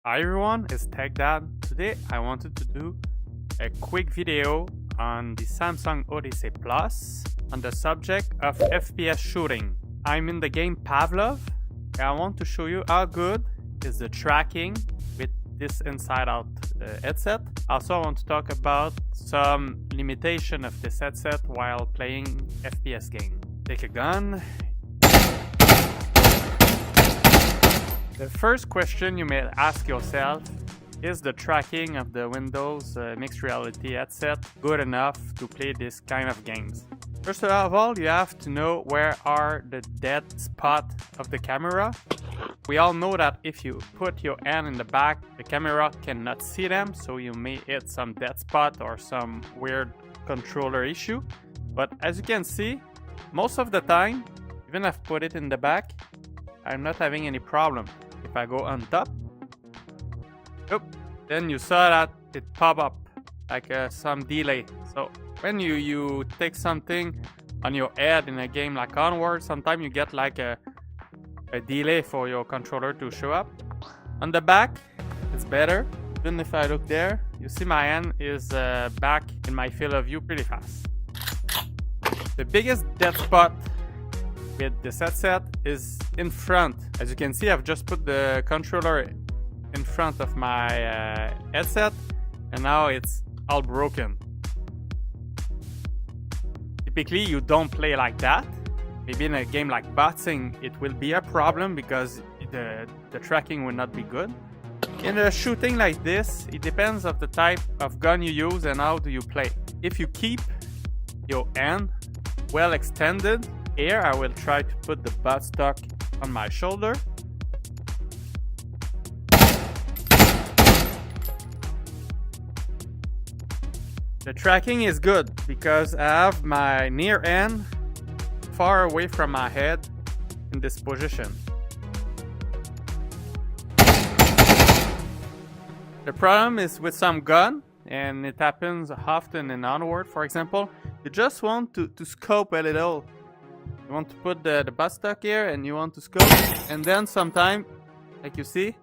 Hi everyone, it's Tech Dad. Today I wanted to do a quick video on the Samsung Odyssey Plus on the subject of FPS shooting. I'm in the game Pavlov and I want to show you how good is the tracking with this inside-out headset. Also, I want to talk about some limitation of this headset while playing FPS game. Take a gun. The first question you may ask yourself is the tracking of the Windows mixed reality headset good enough to play this kind of games? First of all, you have to know where are the dead spots of the camera. We all know that if you put your hand in the back, the camera cannot see them, so you may hit some dead spot or some weird controller issue. But as you can see, most of the time, even if I put it in the back, I'm not having any problem. If I go on top, then you saw that it pop up like some delay. So when you take something on your head in a game like Onward, sometimes you get like a delay for your controller to show up. On the back, it's better. Even if I look there, you see my hand is back in my field of view pretty fast. The biggest dead spot with this headset is in front. As you can see, I've just put the controller in front of my headset and now it's all broken. Typically you don't play like that. Maybe in a game like boxing it will be a problem because the tracking will not be good. In a shooting like this, it depends on the type of gun you use and how do you play. If you keep your hand well extended, here I will try to put the buttstock on my shoulder. The tracking is good because I have my near end far away from my head in this position. The problem is with some gun, and it happens often in Onward, for example, you just want to scope a little. You want to put the buttstock here and you want to scope, and then sometime, like you see,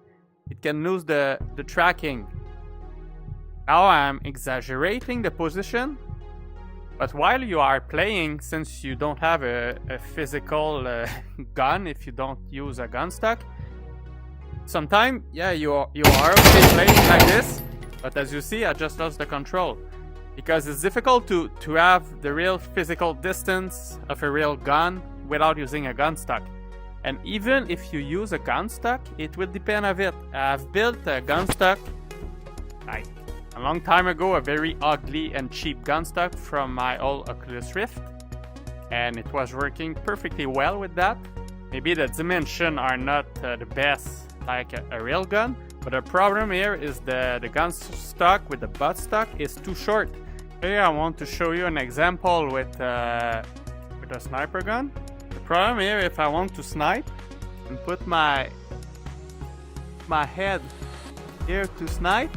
it can lose the tracking. Now I'm exaggerating the position, but while you are playing, since you don't have a physical gun, if you don't use a gun stock, sometimes, yeah, you are okay playing like this, but as you see, I just lost the control. Because it's difficult to have the real physical distance of a real gun without using a gun stock. And even if you use a gun stock, it will depend on it. I've built a gun stock like a long time ago, a very ugly and cheap gun stock from my old Oculus Rift. And it was working perfectly well with that. Maybe the dimensions are not the best like a real gun. But the problem here is the gun stock with the buttstock is too short. Here I want to show you an example with a sniper gun. The problem here, if I want to snipe and put my head here to snipe,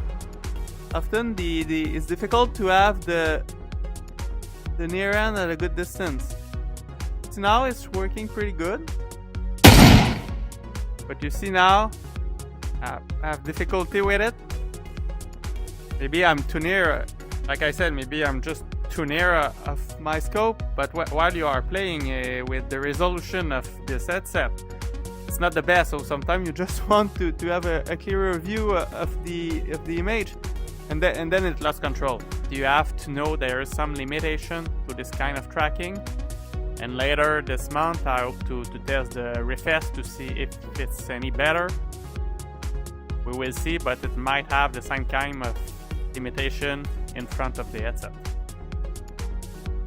often it's difficult to have the near end at a good distance. So now it's working pretty good, but you see now I have difficulty with it. Maybe I'm too near. Like I said, maybe I'm just too near of my scope, but while you are playing with the resolution of this headset, it's not the best, so sometimes you just want to have a clearer view of the image, and then it lost control. You have to know there is some limitation to this kind of tracking, and later this month I hope to test the RIFT S to see if it's any better. We will see, but it might have the same kind of limitation in front of the headset.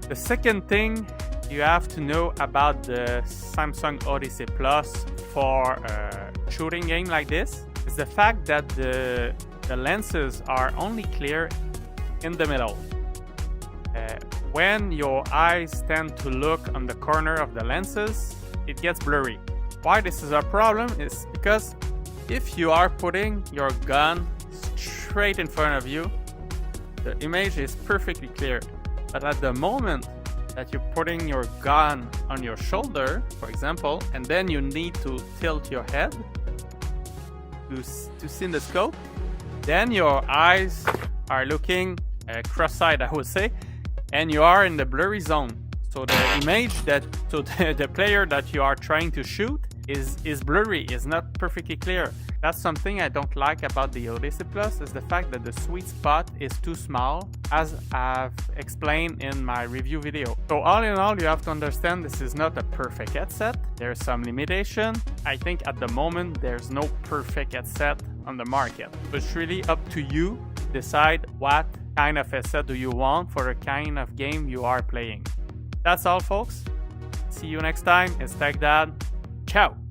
The second thing you have to know about the Samsung Odyssey Plus for a shooting game like this is the fact that the lenses are only clear in the middle. When your eyes tend to look on the corner of the lenses, it gets blurry. Why this is a problem is because if you are putting your gun straight in front of you, the image is perfectly clear. But at the moment that you're putting your gun on your shoulder, for example, and then you need to tilt your head to see in the scope, then your eyes are looking cross-eyed, I would say, and you are in the blurry zone. So the image the player that you are trying to shoot is blurry, is not perfectly clear. That's something I don't like about the Odyssey Plus, is the fact that the sweet spot is too small, as I've explained in my review video. So all in all, you have to understand this is not a perfect headset. There's some limitation. I think at the moment there's no perfect headset on the market. But it's really up to you to decide what kind of headset do you want for the kind of game you are playing. That's all, folks. See you next time. It's TechDad. Ciao.